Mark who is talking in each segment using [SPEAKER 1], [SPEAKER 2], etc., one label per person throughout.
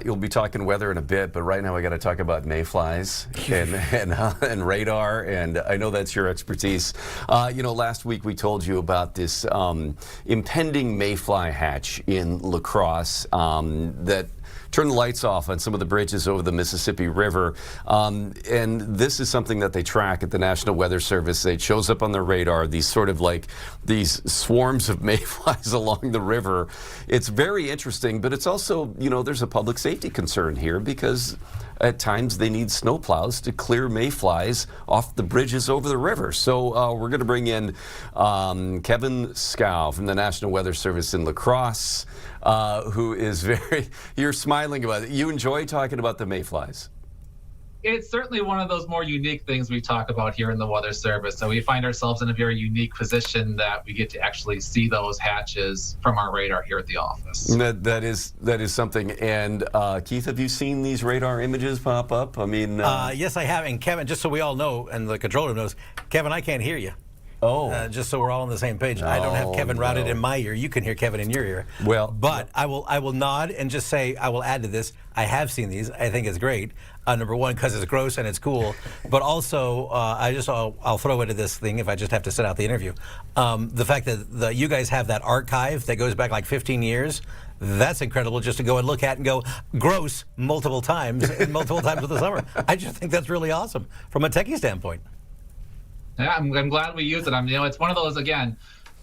[SPEAKER 1] You'll be talking weather in a bit, but right now I got to talk about mayflies and radar, and I know that's your expertise. Last week we told you about this impending mayfly hatch in La Crosse that turned the lights off on some of the bridges over the Mississippi River. And this is something that they track at the National Weather Service. It shows up on their radar, these swarms of mayflies along the river. It's very interesting, but it's also, there's a public safety concern here because at times they need snowplows to clear mayflies off the bridges over the river. So we're going to bring in Kevin Skow from the National Weather Service in La Crosse, who is you're smiling about it. You enjoy talking about the mayflies.
[SPEAKER 2] It's certainly one of those more unique things we talk about here in the Weather Service. So we find ourselves in a very unique position that we get to actually see those hatches from our radar here at the office.
[SPEAKER 1] That is something. And Keith, have you seen these radar images pop up? I mean,
[SPEAKER 3] yes, I have. And Kevin, just so we all know, and the controller knows, Kevin, I can't hear you.
[SPEAKER 1] Oh.
[SPEAKER 3] Just so we're all on the same page. I don't have Kevin routed in my ear. You can hear Kevin in your ear.
[SPEAKER 1] Well,
[SPEAKER 3] but I will nod and just say I will add to this. I have seen these. I think it's great. Number one, because it's gross and it's cool. But also, I'll throw into this thing if I just have to sit out the interview. The fact that you guys have that archive that goes back like 15 years. That's incredible just to go and look at and go, gross, multiple times with the summer. I just think that's really awesome from a techie standpoint.
[SPEAKER 2] Yeah, I'm glad we use it. It's one of those, again,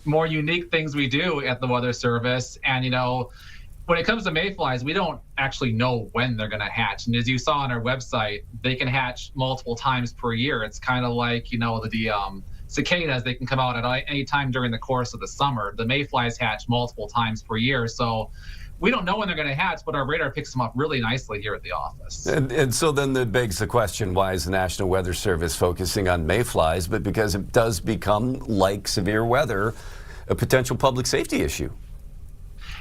[SPEAKER 2] more unique things we do at the Weather Service. And, when it comes to mayflies, we don't actually know when they're going to hatch. And as you saw on our website, they can hatch multiple times per year. It's kind of like, the cicadas, they can come out at any time during the course of the summer. The mayflies hatch multiple times per year. So we don't know when they're going to hatch, but our radar picks them up really nicely here at the office.
[SPEAKER 1] And so then that begs the question, why is the National Weather Service focusing on mayflies? But because it does become, like severe weather, a potential public safety issue.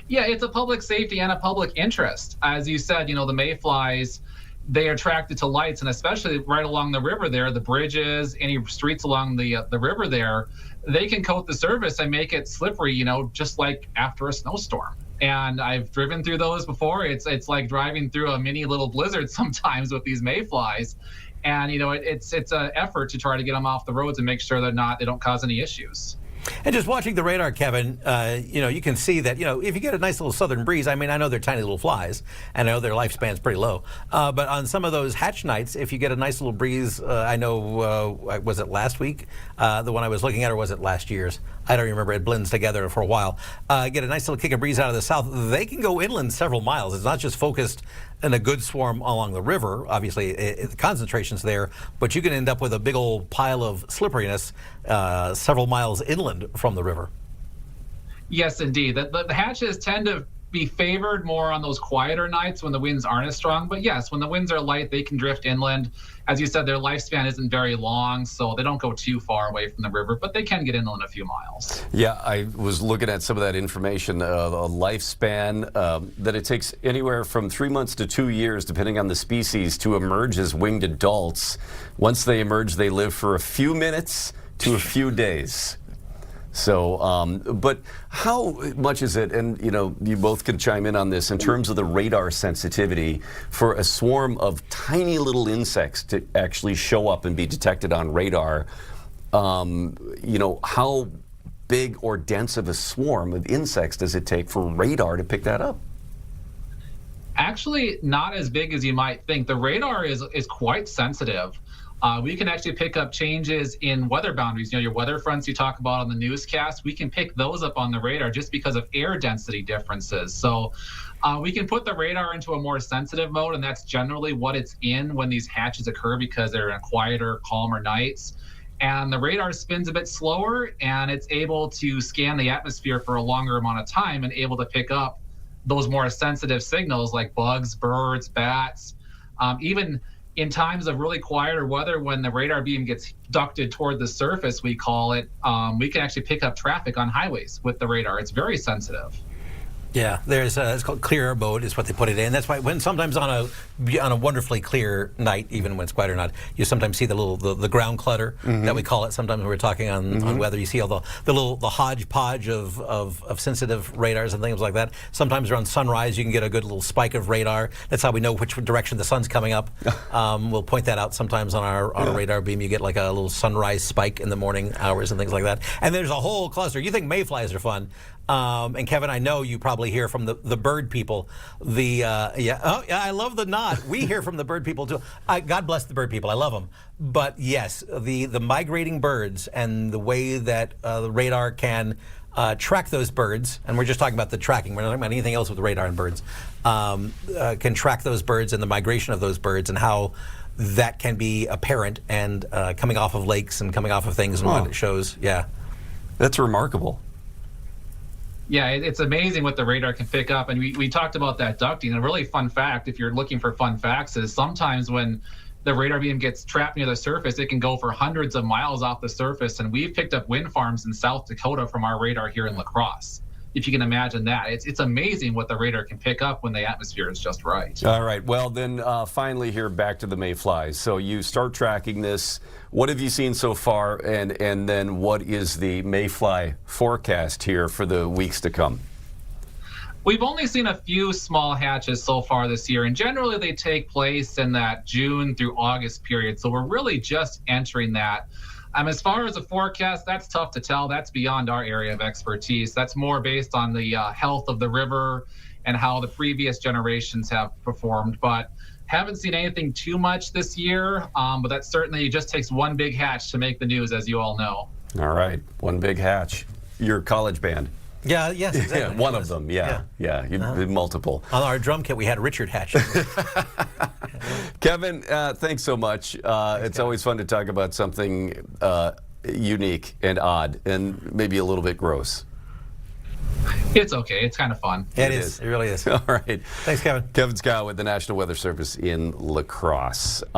[SPEAKER 2] Yeah, it's a public safety and a public interest. As you said, the mayflies, they are attracted to lights, and especially right along the river there, the bridges, any streets along the river there, they can coat the surface and make it slippery, just like after a snowstorm. And I've driven through those before. It's like driving through a mini little blizzard sometimes with these mayflies. And, it's an effort to try to get them off the roads and make sure they don't cause any issues.
[SPEAKER 3] And just watching the radar, Kevin, you can see that, if you get a nice little southern breeze, I know they're tiny little flies, and I know their lifespan's pretty low. But on some of those hatch nights, if you get a nice little breeze, was it last week? The one I was looking at, or was it last year's? I don't remember. It blends together for a while. Get a nice little kick of breeze out of the south. They can go inland several miles. It's not just focused in a good swarm along the river. Obviously, the concentration's there, but you can end up with a big old pile of slipperiness several miles inland from the river.
[SPEAKER 2] Yes, indeed. The hatches tend to be favored more on those quieter nights when the winds aren't as strong. But yes, when the winds are light, they can drift inland. As you said, their lifespan isn't very long, so they don't go too far away from the river, but they can get inland a few miles.
[SPEAKER 1] Yeah, I was looking at some of that information, a lifespan, that it takes anywhere from 3 months to 2 years, depending on the species, to emerge as winged adults. Once they emerge, they live for a few minutes to a few days. So, but how much is it, and you both can chime in on this, in terms of the radar sensitivity for a swarm of tiny little insects to actually show up and be detected on radar? How big or dense of a swarm of insects does it take for radar to pick that up?
[SPEAKER 2] Actually, not as big as you might think. The radar is quite sensitive. We can actually pick up changes in weather boundaries. Your weather fronts you talk about on the newscast, we can pick those up on the radar just because of air density differences. So we can put the radar into a more sensitive mode, and that's generally what it's in when these hatches occur because they're in quieter, calmer nights. And the radar spins a bit slower, and it's able to scan the atmosphere for a longer amount of time and able to pick up those more sensitive signals like bugs, birds, bats, even in times of really quieter weather, when the radar beam gets ducted toward the surface, we call it, we can actually pick up traffic on highways with the radar. It's very sensitive.
[SPEAKER 3] Yeah, there's it's called clear mode is what they put it in. That's why when sometimes on a wonderfully clear night, even when it's quiet or not, you sometimes see the ground clutter that we call it. Sometimes when we're talking on weather, you see all the hodgepodge of sensitive radars and things like that. Sometimes around sunrise, you can get a good little spike of radar. That's how we know which direction the sun's coming up. We'll point that out sometimes on our radar beam. You get like a little sunrise spike in the morning hours and things like that. And there's a whole cluster. You think mayflies are fun. And Kevin, I know you probably hear from the bird people. I love the nod. We hear from the bird people too. God bless the bird people. I love them. But yes, the migrating birds and the way that the radar can track those birds, and we're just talking about the tracking. We're not talking about anything else with radar and birds. Can track those birds and the migration of those birds and how that can be apparent and coming off of lakes and coming off of things and what it shows. Yeah,
[SPEAKER 1] that's remarkable.
[SPEAKER 2] Yeah, it's amazing what the radar can pick up. And we talked about that ducting. A really fun fact, if you're looking for fun facts, is sometimes when the radar beam gets trapped near the surface, it can go for hundreds of miles off the surface. And we've picked up wind farms in South Dakota from our radar here in La Crosse. If you can imagine that. It's amazing what the radar can pick up when the atmosphere is just right.
[SPEAKER 1] All right. Well, then finally here, back to the mayflies. So you start tracking this. What have you seen so far? And then what is the mayfly forecast here for the weeks to come?
[SPEAKER 2] We've only seen a few small hatches so far this year, and generally they take place in that June through August period. So we're really just entering that. As far as a forecast, that's tough to tell. That's beyond our area of expertise. That's more based on the health of the river and how the previous generations have performed. But haven't seen anything too much this year. But that certainly just takes one big hatch to make the news, as you all know.
[SPEAKER 1] All right, one big hatch. Your college band.
[SPEAKER 3] Yeah, yes, exactly.
[SPEAKER 1] Yeah, one of them, yeah. Multiple.
[SPEAKER 3] On our drum kit, we had Richard Hatch.
[SPEAKER 1] Kevin, thanks so much. It's always fun to talk about something unique and odd and maybe a little bit gross.
[SPEAKER 2] It's okay. It's kind of fun.
[SPEAKER 3] It is. It really is.
[SPEAKER 1] All right.
[SPEAKER 3] Thanks, Kevin.
[SPEAKER 1] Kevin Skow with the National Weather Service in La Crosse.